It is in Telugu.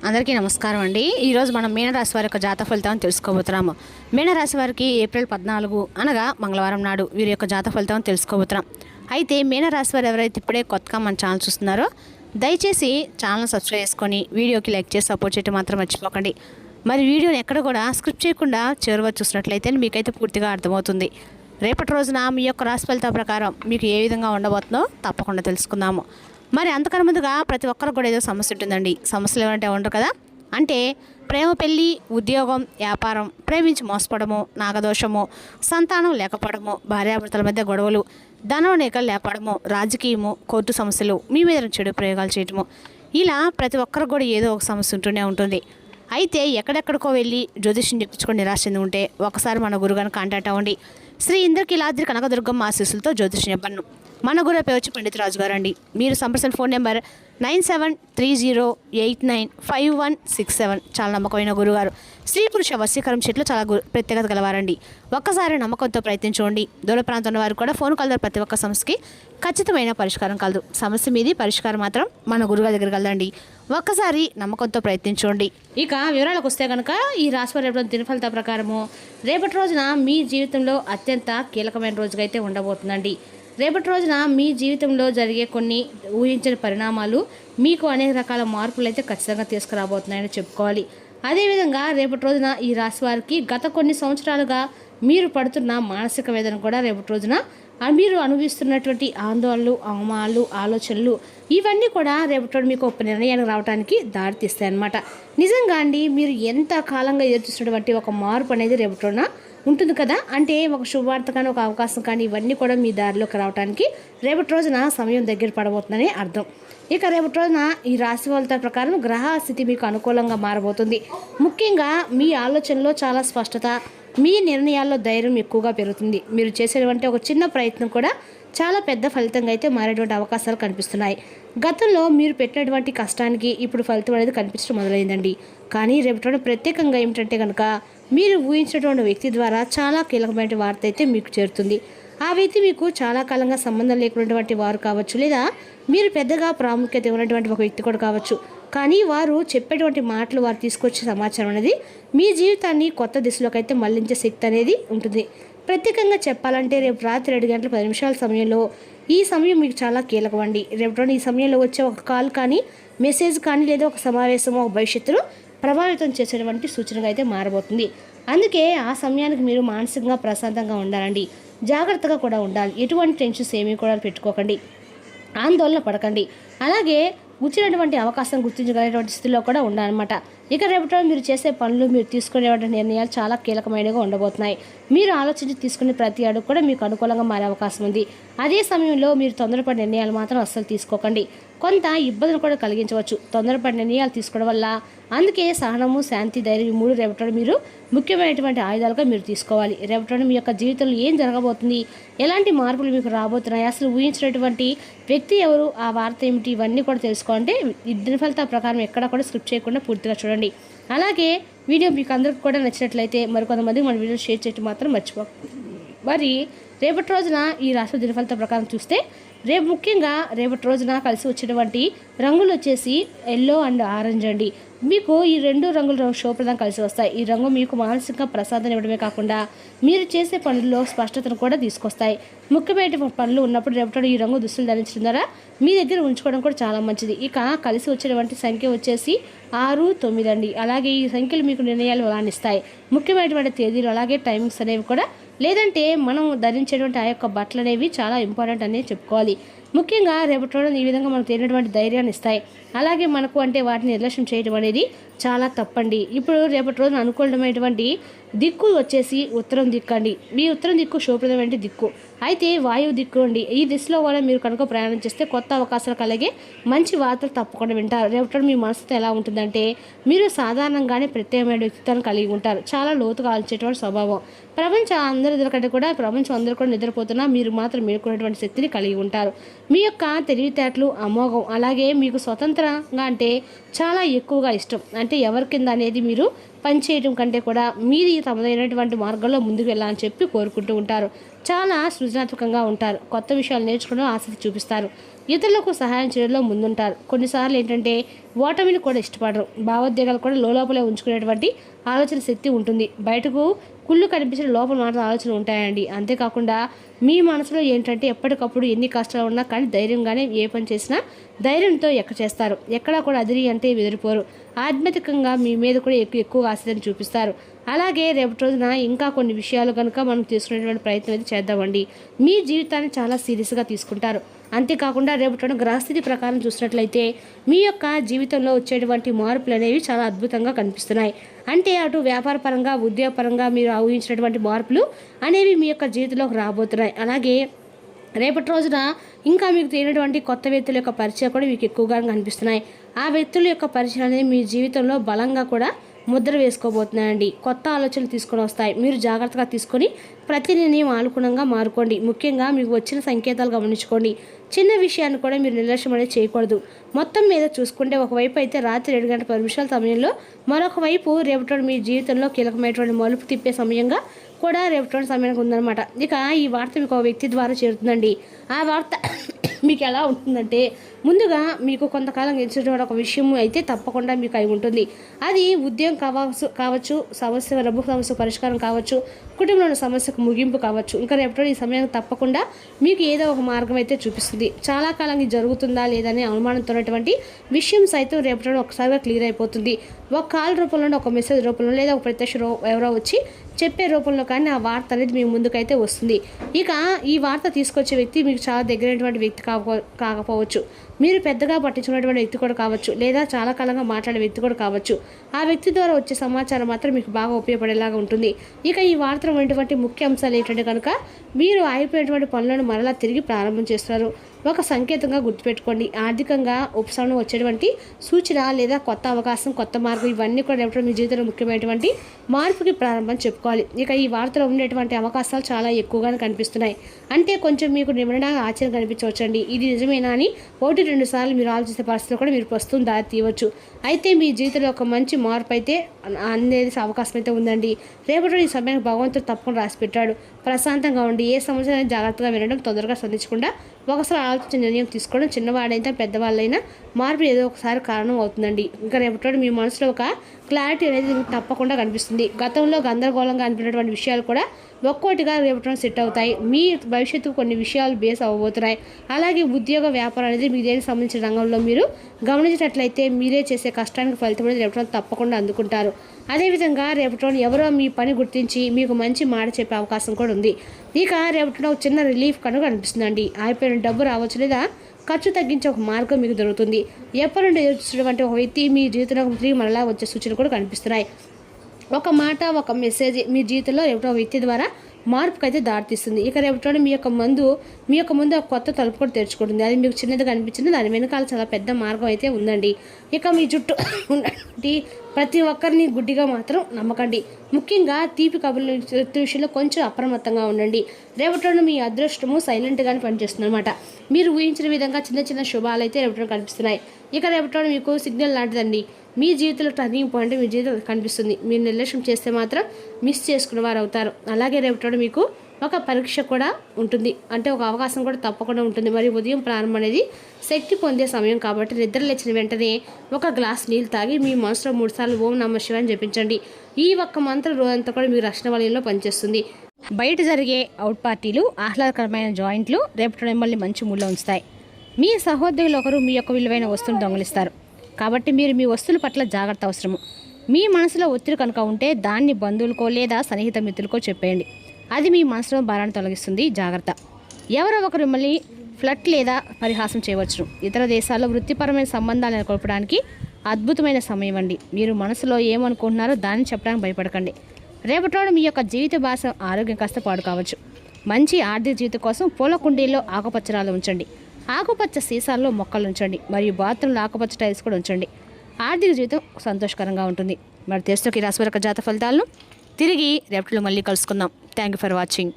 అందరికీ నమస్కారం అండి. ఈరోజు మనం మీనరాశి వారి యొక్క జాతక ఫలితాన్ని తెలుసుకోబోతున్నాము. మీనరాశి వారికి ఏప్రిల్ 14 అనగా మంగళవారం నాడు వీరి యొక్క జాతక ఫలితాన్ని తెలుసుకోబోతున్నాం. అయితే మీనరాశి వారు ఎవరైతే ఇప్పుడే కొత్తగా మన ఛానల్ చూస్తున్నారో దయచేసి ఛానల్ సబ్స్క్రైబ్ చేసుకొని వీడియోకి లైక్ చేసి సపోర్ట్ చేయడం మాత్రం మర్చిపోకండి. మరి వీడియోని ఎక్కడ కూడా స్క్రిప్ట్ చేయకుండా చివరిగా చూసినట్లయితే మీకైతే పూర్తిగా అర్థమవుతుంది. రేపటి రోజున మీ యొక్క రాశి ఫలితాల ప్రకారం మీకు ఏ విధంగా ఉండబోతుందో తప్పకుండా తెలుసుకుందాము. మరి అంతకన్నా ముందుగా ప్రతి ఒక్కరికి కూడా ఏదో సమస్య ఉంటుందండి. సమస్యలు ఏమంటే ఉండరు కదా. అంటే ప్రేమ, పెళ్ళి, ఉద్యోగం, వ్యాపారం, ప్రేమించి మోసపడము, నాగదోషము, సంతానం లేకపోవడము, భార్యాభర్తల మధ్య గొడవలు, ధనవనేకలు లేపడము, రాజకీయము, కోర్టు సమస్యలు, మీ మీద చెడు ప్రయోగాలు చేయటము, ఇలా ప్రతి ఒక్కరికి కూడా ఏదో ఒక సమస్య ఉంటూనే ఉంటుంది. అయితే ఎక్కడెక్కడికో వెళ్ళి జ్యోతిష్యం చెప్పించుకొని నిరాశ చెంది ఉంటే ఒకసారి మన గురుగారిని కాంటాక్ట్ అవ్వండి. శ్రీ ఇంద్రకీలాద్రి కనకదుర్గమ్మ ఆశీస్సులతో జ్యోతిష్యం చెప్పను. మన గురు పేరు వచ్చి పండిత్ రాజు గారు అండి. మీరు సంప్రదించిన ఫోన్ నెంబర్ 9730895167. చాలా నమ్మకమైన గురుగారు. స్త్రీ పురుష వశీకరం చెట్లు చాలా ప్రత్యేకత గలవారండి. ఒక్కసారి నమ్మకంతో ప్రయత్నించండి. దూర ప్రాంతంలో వారు కూడా ఫోన్ కలదారు. ప్రతి ఒక్క సమస్యకి ఖచ్చితమైన పరిష్కారం కలదు. సమస్య మీది పరిష్కారం మాత్రం మన గురుగారి దగ్గర కలదండి. ఒక్కసారి నమ్మకంతో ప్రయత్నించండి. ఇక వివరాలకు వస్తే కనుక ఈ రాశివారి రేపటి దినఫలిత ప్రకారము రేపటి రోజున మీ జీవితంలో అత్యంత కీలకమైన రోజుగా అయితే ఉండబోతుందండి. రేపటి రోజున మీ జీవితంలో జరిగే కొన్ని ఊహించిన పరిణామాలు మీకు అనేక రకాల మార్పులు అయితే ఖచ్చితంగా తీసుకురాబోతున్నాయని చెప్పుకోవాలి. అదేవిధంగా రేపటి రోజున ఈ రాశి వారికి గత కొన్ని సంవత్సరాలుగా మీరు పడుతున్న మానసిక వేదన కూడా రేపటి రోజున మీరు అనుభవిస్తున్నటువంటి ఆందోళనలు, అవమానాలు, ఆలోచనలు ఇవన్నీ కూడా రేపటి రోజు మీకు ఒక నిర్ణయానికి రావడానికి దారితీస్తాయి అన్నమాట. నిజంగా అండి, మీరు ఎంత కాలంగా ఎదురుచూస్తున్నటువంటి ఒక మార్పు అనేది రేపటి రోజున ఉంటుంది కదా. అంటే ఒక శుభవార్త కానీ, ఒక అవకాశం కానీ ఇవన్నీ కూడా మీ దారిలోకి రావడానికి రేపటి రోజున సమయం దగ్గర పడబోతుందని అర్థం. ఇక రేపటి రోజున ఈ రాశి ఫలితాల ప్రకారం గ్రహ స్థితి మీకు అనుకూలంగా మారబోతుంది. ముఖ్యంగా మీ ఆలోచనలో చాలా స్పష్టత, మీ నిర్ణయాల్లో ధైర్యం ఎక్కువగా పెరుగుతుంది. మీరు చేసేటువంటి ఒక చిన్న ప్రయత్నం కూడా చాలా పెద్ద ఫలితంగా అయితే మారేటువంటి అవకాశాలు కనిపిస్తున్నాయి. గతంలో మీరు పెట్టినటువంటి కష్టానికి ఇప్పుడు ఫలితం అనేది కనిపించడం మొదలైందండి. కానీ రేపటి ప్రత్యేకంగా ఏమిటంటే కనుక మీరు ఊహించినటువంటి వ్యక్తి ద్వారా చాలా కీలకమైన వార్త అయితే మీకు చేరుతుంది. ఆ వ్యక్తి మీకు చాలా కాలంగా సంబంధం లేకున్నటువంటి వారు కావచ్చు, లేదా మీరు పెద్దగా ప్రాముఖ్యత ఇవ్వనటువంటి ఒక వ్యక్తి కూడా కావచ్చు. కానీ వారు చెప్పేటువంటి మాటలు, వారు తీసుకొచ్చే సమాచారం అనేది మీ జీవితాన్ని కొత్త దిశలోకి అయితే మళ్లించే శక్తి అనేది ఉంటుంది. ప్రత్యేకంగా చెప్పాలంటే రేపు రాత్రి 7:10 సమయంలో ఈ సమయం మీకు చాలా కీలకం అండి. రేపు ఈ సమయంలో వచ్చే ఒక కాల్ కానీ, మెసేజ్ కానీ, లేదా ఒక సమావేశమో ఒక భవిష్యత్తులో ప్రభావితం చేసేటువంటి సూచనగా అయితే మారబోతుంది. అందుకే ఆ సమయానికి మీరు మానసికంగా ప్రశాంతంగా ఉండాలండి. జాగ్రత్తగా కూడా ఉండాలి. ఎటువంటి టెన్షన్స్ ఏమీ కూడా పెట్టుకోకండి, ఆందోళన పడకండి. అలాగే వచ్చినటువంటి అవకాశం గుర్తించగలిగినటువంటి స్థితిలో కూడా ఉండాలన్నమాట. ఇక రేపటి మీరు చేసే పనులు, మీరు తీసుకునేటువంటి నిర్ణయాలు చాలా కీలకమైనవిగా ఉండబోతున్నాయి. మీరు ఆలోచించి తీసుకునే ప్రతి అడుగు కూడా మీకు అనుకూలంగా మారే అవకాశం ఉంది. అదే సమయంలో మీరు తొందరపడి నిర్ణయాలు మాత్రం అస్సలు తీసుకోకండి. కొంత ఇబ్బందులు కూడా కలిగించవచ్చు తొందరపడి నిర్ణయాలు తీసుకోవడం వల్ల. అందుకే సహనము, శాంతి, ధైర్యం, 3 రేపటి మీరు ముఖ్యమైనటువంటి ఆయుధాలుగా మీరు తీసుకోవాలి. రేపటి మీ యొక్క జీవితంలో ఏం జరగబోతుంది, ఎలాంటి మార్పులు మీకు రాబోతున్నాయి, అసలు ఊహించినటువంటి వ్యక్తి ఎవరు, ఆ వార్త ఏమిటి, ఇవన్నీ కూడా తెలుసుకోవాలంటే ఈ దినఫలితాల ప్రకారం ఎక్కడ కూడా స్క్రిప్ట్ చేయకుండా పూర్తిగా చూడండి. అలాగే వీడియో మీకు అందరికీ కూడా నచ్చినట్లయితే మరికొంతమందికి మన వీడియో షేర్ చేయడం మాత్రం మర్చిపోకండి. మరి రేపటి రోజున ఈ రాశి దినఫలిత ప్రకారం చూస్తే ముఖ్యంగా రేపటి రోజున కలిసి వచ్చేటువంటి రంగులు వచ్చేసి ఎల్లో అండ్ ఆరెంజ్ అండి. మీకు ఈ 2 రంగులు శుభప్రదం కలిసి వస్తాయి. ఈ రంగు మీకు మానసిక ప్రసాదం ఇవ్వడమే కాకుండా మీరు చేసే పనుల్లో స్పష్టతను కూడా తీసుకొస్తాయి. ముఖ్యమైన పనులు ఉన్నప్పుడు రేపటి ఈ రంగు దుస్తులు ధరించడం ద్వారా మీ దగ్గర ఉంచుకోవడం కూడా చాలా మంచిది. ఇక కలిసి వచ్చేటువంటి సంఖ్య వచ్చేసి 6, 9 అండి. అలాగే ఈ సంఖ్యలు మీకు నిర్ణయాలు అలానిస్తాయి. ముఖ్యమైనటువంటి తేదీలు అలాగే టైమింగ్స్ అనేవి కూడా, లేదంటే మనం ధరించేటువంటి ఆ యొక్క బట్టలు అనేవి చాలా ఇంపార్టెంట్ అనేది చెప్పుకోవాలి. ముఖ్యంగా రేపటి రోజున ఈ విధంగా మనకు తేలినటువంటి ధైర్యాన్ని ఇస్తాయి. అలాగే మనకు అంటే వాటిని నిర్లక్ష్యం చేయడం అనేది చాలా తప్పండి. ఇప్పుడు రేపటి రోజున అనుకూలమైనటువంటి దిక్కు వచ్చేసి ఉత్తరం దిక్కు అండి. మీ ఉత్తరం దిక్కు శుభప్రదమైన దిక్కు. అయితే వాయువు దిక్కు అండి. ఈ దిశలో కూడా మీరు కనుక ప్రయాణం చేస్తే కొత్త అవకాశాలు కలిగే మంచి వార్తలు తప్పకుండా వింటారు. రేపటి మీ మనసుతో ఎలా ఉంటుందంటే మీరు సాధారణంగానే ప్రత్యేకమైన వ్యక్తిత్వాన్ని కలిగి ఉంటారు. చాలా లోతుగా ఆలోచించేటువంటి స్వభావం. ప్రపంచం అందరికంటే కూడా ప్రపంచం అందరూ కూడా నిద్రపోతున్నా మీరు మాత్రం మేలుకునేటువంటి శక్తిని కలిగి ఉంటారు. మీ యొక్క తెలివితేటలు అమోఘం. అలాగే మీకు స్వతంత్రంగా అంటే చాలా ఎక్కువగా ఇష్టం. అంటే ఎవరి కింద అనేది మీరు పనిచేయడం కంటే కూడా మీది తమదైనటువంటి మార్గంలో ముందుకు వెళ్ళాలని చెప్పి కోరుకుంటూ ఉంటారు. చాలా సృజనాత్మకంగా ఉంటారు. కొత్త విషయాలు నేర్చుకోవడం ఆసక్తి చూపిస్తారు. ఇతరులకు సహాయం చేయడంలో ముందుంటారు. కొన్నిసార్లు ఏంటంటే ఓటమిని కూడా ఇష్టపడరు. భావోద్వేగాలు కూడా లోపలే ఉంచుకునేటువంటి ఆలోచన శక్తి ఉంటుంది. బయటకు కుళ్ళు కనిపించిన లోపల మాత్రం ఆలోచనలు ఉంటాయండి. అంతేకాకుండా మీ మనసులో ఏంటంటే ఎప్పటికప్పుడు ఎన్ని కష్టాలు ఉన్నా కానీ ధైర్యంగానే ఏ పని చేసినా ధైర్యంతో చేస్తారు. ఎక్కడా కూడా అదిరి అంటే బెదిరిపోరు. ఆధ్యాత్మికంగా మీ మీద కూడా ఎక్కువగా ఆసక్తిని చూపిస్తారు. అలాగే రేపటి రోజున ఇంకా కొన్ని విషయాలు కనుక మనం తీసుకునేటువంటి ప్రయత్నం అయితే చేద్దామండి. మీ జీవితాన్ని చాలా సీరియస్గా తీసుకుంటారు. అంతేకాకుండా రేపటి రోజున గ్రహస్థితి ప్రకారం చూసినట్లయితే మీ యొక్క జీవితంలో వచ్చేటువంటి మార్పులు అనేవి చాలా అద్భుతంగా కనిపిస్తున్నాయి. అంటే అటు వ్యాపార పరంగా ఉద్యోగపరంగా మీరు ఊహించినటువంటి మార్పులు అనేవి మీ యొక్క జీవితంలోకి రాబోతున్నాయి. అలాగే రేపటి రోజున ఇంకా మీకు తెలియనటువంటి కొత్త వ్యక్తుల యొక్క పరిచయం కూడా మీకు ఎక్కువగా కనిపిస్తున్నాయి. ఆ వ్యక్తుల యొక్క పరిచయం అనేది మీ జీవితంలో బలంగా కూడా ముద్ర వేసుకోబోతున్నాయండి. కొత్త ఆలోచనలు తీసుకొని వస్తాయి. మీరు జాగ్రత్తగా తీసుకొని ప్రతి నిర్ణయం అనుగుణంగా మారుకోండి. ముఖ్యంగా మీకు వచ్చిన సంకేతాలు గమనించుకోండి. చిన్న విషయాన్ని కూడా మీరు నిర్లక్ష్యం అనేది చేయకూడదు. మొత్తం మీద చూసుకుంటే ఒకవైపు అయితే రాత్రి 7 గంటల 10 నిమిషాల సమయంలో, మరొక వైపు రేపటి మీ జీవితంలో కీలకమైనటువంటి మలుపు తిప్పే సమయంగా కూడా రేపటి సమయానికి ఉందన్నమాట. ఇక ఈ వార్త మీకు ఒక వ్యక్తి ద్వారా చేరుతుందండి. ఆ వార్త మీకు ఎలా ఉంటుందంటే, ముందుగా మీకు కొంతకాలం గెలిచినటువంటి ఒక విషయం అయితే తప్పకుండా మీకు అయి ఉంటుంది. అది ఉద్యోగం కావచ్చు, సమస్య డబ్బు సమస్య పరిష్కారం కావచ్చు, కుటుంబంలోని సమస్యకు ముగింపు కావచ్చు. ఇంకా రేపటి ఈ సమయానికి తప్పకుండా మీకు ఏదో ఒక మార్గం అయితే చూపిస్తుంది. చాలా కాలం ఇది జరుగుతుందా లేదని అనుమానంతో ఉన్నటువంటి విషయం సైతం రేపటి ఒకసారిగా క్లియర్ అయిపోతుంది. ఒక కాల్ రూపంలో, ఒక మెసేజ్ రూపంలో, లేదా ఒక ప్రత్యక్ష ఎవరో వచ్చి చెప్పే రూపంలో కానీ ఆ వార్త అనేది మీ ముందుకైతే వస్తుంది. ఇక ఈ వార్త తీసుకొచ్చే వ్యక్తి మీకు చాలా దగ్గరైనటువంటి వ్యక్తి కాకపోవచ్చు. మీరు పెద్దగా పట్టించుకున్నటువంటి వ్యక్తి కూడా కావచ్చు, లేదా చాలా కాలంగా మాట్లాడే వ్యక్తి కూడా కావచ్చు. ఆ వ్యక్తి ద్వారా వచ్చే సమాచారం మాత్రం మీకు బాగా ఉపయోగపడేలాగా ఉంటుంది. ఇక ఈ వార్తలో ఉన్నటువంటి ముఖ్య అంశాలు ఏంటంటే కనుక, మీరు ఆగిపోయినటువంటి పనులను మరలా తిరిగి ప్రారంభం చేస్తున్నారు. ఒక సంకేతంగా గుర్తుపెట్టుకోండి. ఆర్థికంగా ఉపశమనం వచ్చేటువంటి సూచన, లేదా కొత్త అవకాశం, కొత్త మార్గం, ఇవన్నీ కూడా రేపటి మీ జీవితంలో ముఖ్యమైనటువంటి మార్పుకి ప్రారంభం చెప్పుకోవాలి. ఇక ఈ వార్తలో ఉండేటువంటి అవకాశాలు చాలా ఎక్కువగానే కనిపిస్తున్నాయి. అంటే కొంచెం మీకు నిమిడంగా ఆశ్చర్యం కనిపించవచ్చండి. ఇది నిజమేనా అని 1-2 సార్లు మీరు ఆలోచిస్తే పరిస్థితులు కూడా మీరు ప్రస్తుతం దారి తీయవచ్చు. అయితే మీ జీవితంలో ఒక మంచి మార్పు అయితే అనేది అవకాశం అయితే ఉందండి. రేపటి ఈ సమయానికి భగవంతుడు తప్పకుండా రాసి పెట్టాడు. ప్రశాంతంగా ఉండి ఏ సమస్య జాగ్రత్తగా వినడం, తొందరగా స్పందించకుండా ఒకసారి ఆలోచించి నిర్ణయం తీసుకోవడం, చిన్నవాడైతే పెద్దవాళ్ళైనా మార్పు ఏదో ఒకసారి కారణం అవుతుందండి. ఇంకా రేపటి మీ మనసులో ఒక క్లారిటీ అనేది తప్పకుండా కనిపిస్తుంది. గతంలో గందరగోళంగా అనిపినటువంటి విషయాలు కూడా ఒక్కోటిగా రేపటి సెట్ అవుతాయి. మీ భవిష్యత్తుకు కొన్ని విషయాలు బేస్ అవ్వబోతున్నాయి. అలాగే ఉద్యోగ వ్యాపారం అనేది మీకు దేనికి సంబంధించిన రంగంలో మీరు గమనించినట్లయితే మీరే చేసే కష్టానికి ఫలితం అనేది రేపటి తప్పకుండా అందుకుంటారు. అదేవిధంగా రేపటి ఎవరో మీ పని గుర్తించి మీకు మంచి మాట చెప్పే అవకాశం కూడా ఉంది. ఇక రేపటి ఒక చిన్న రిలీఫ్ కనుక అనిపిస్తుందండి. అయిపోయిన డబ్బు రావచ్చు, లేదా ఖర్చు తగ్గించే ఒక మార్గం మీకు దొరుకుతుంది. ఎప్పటి నుండి ఎదుర్కొన్నటువంటి ఒక వ్యక్తి మీ జీవితంలో తిరిగి మరలా వచ్చే సూచనలు కూడా కనిపిస్తున్నాయి. ఒక మాట, ఒక మెసేజ్ మీ జీవితంలో రేపటి వ్యక్తి ద్వారా మార్పుకి అయితే దారితీస్తుంది. ఇక రేపటి మీ యొక్క ముందు ఒక కొత్త తలుపు కూడా తెరుచుకుంటుంది. అది మీకు చిన్నదిగా అనిపించింది, దాని వెనకాల చాలా పెద్ద మార్గం అయితే ఉందండి. ఇక మీ చుట్టూ ఉన్నటువంటి ప్రతి ఒక్కరిని గుడ్డిగా మాత్రం నమ్మకండి. ముఖ్యంగా తీపి కబుర్ల విషయంలో కొంచెం అప్రమత్తంగా ఉండండి. రేపటి మీ అదృష్టము సైలెంట్గానే పనిచేస్తుంది అనమాట. మీరు ఊహించిన విధంగా చిన్న చిన్న శుభాలు అయితే రేపటి కనిపిస్తున్నాయి. ఇక రేపటి మీకు సిగ్నల్ లాంటిదండి. మీ జీవితంలో టర్నింగ్ పాయింట్ మీ జీవితంలో కనిపిస్తుంది. మీరు నిర్లక్ష్యం చేస్తే మాత్రం మిస్ చేసుకున్న వారు అవుతారు. అలాగే రేపటి మీకు ఒక పరీక్ష కూడా ఉంటుంది. అంటే ఒక అవకాశం కూడా తప్పకుండా ఉంటుంది. మరియు ఉదయం ప్రారంభం అనేది శక్తి పొందే సమయం కాబట్టి నిద్ర లేచిన వెంటనే ఒక గ్లాస్ నీళ్ళు తాగి మీ మనసులో 3 సార్లు ఓం నమః శివాయ అని జపించండి. ఈ ఒక్క మంత్రం రోజంతా కూడా మీ రక్షణ వలయంలో పనిచేస్తుంది. బయట జరిగే అవుట్ పార్టీలు, ఆహ్లాదకరమైన జాయింట్లు రేపటి మిమ్మల్ని మంచి మూడ్లో ఉంచుతాయి. మీ సహోద్యోగులు ఒకరు మీ యొక్క విలువైన వస్తువును దొంగిలిస్తారు. కాబట్టి మీరు మీ వస్తువుల పట్ల జాగ్రత్త అవసరము. మీ మనసులో ఒత్తిడి కనుక ఉంటే దాన్ని బంధువులకో లేదా సన్నిహిత మిత్రులకో చెప్పేయండి. అది మీ మనసులో భారాన్ని తొలగిస్తుంది. జాగ్రత్త. ఎవరో ఒకరు మిమ్మల్ని ఫ్లట్ లేదా పరిహాసం చేయవచ్చు. ఇతర దేశాల్లో వృత్తిపరమైన సంబంధాలు నెలకొల్పడానికి అద్భుతమైన సమయం అండి. మీరు మనసులో ఏమనుకుంటున్నారో దాన్ని చెప్పడానికి భయపడకండి. రేపటి మీ యొక్క జీవిత భాష ఆరోగ్యం కాస్త పాడు కావచ్చు. మంచి ఆర్థిక జీవితం కోసం పూల కుండీల్లో ఆకుపచ్చరాలు ఉంచండి. ఆకుపచ్చ సీసాల్లో మొక్కలు ఉంచండి. మరియు బాత్రూంలో ఆకుపచ్చ టైల్స్ కూడా ఉంచండి. ఆర్థిక జీవితం సంతోషకరంగా ఉంటుంది. మరి తెలుసుకి రాశి వారి జాతక ఫలితాలను తిరిగి రేపటిలో మళ్ళీ కలుసుకుందాం. Thank you for watching.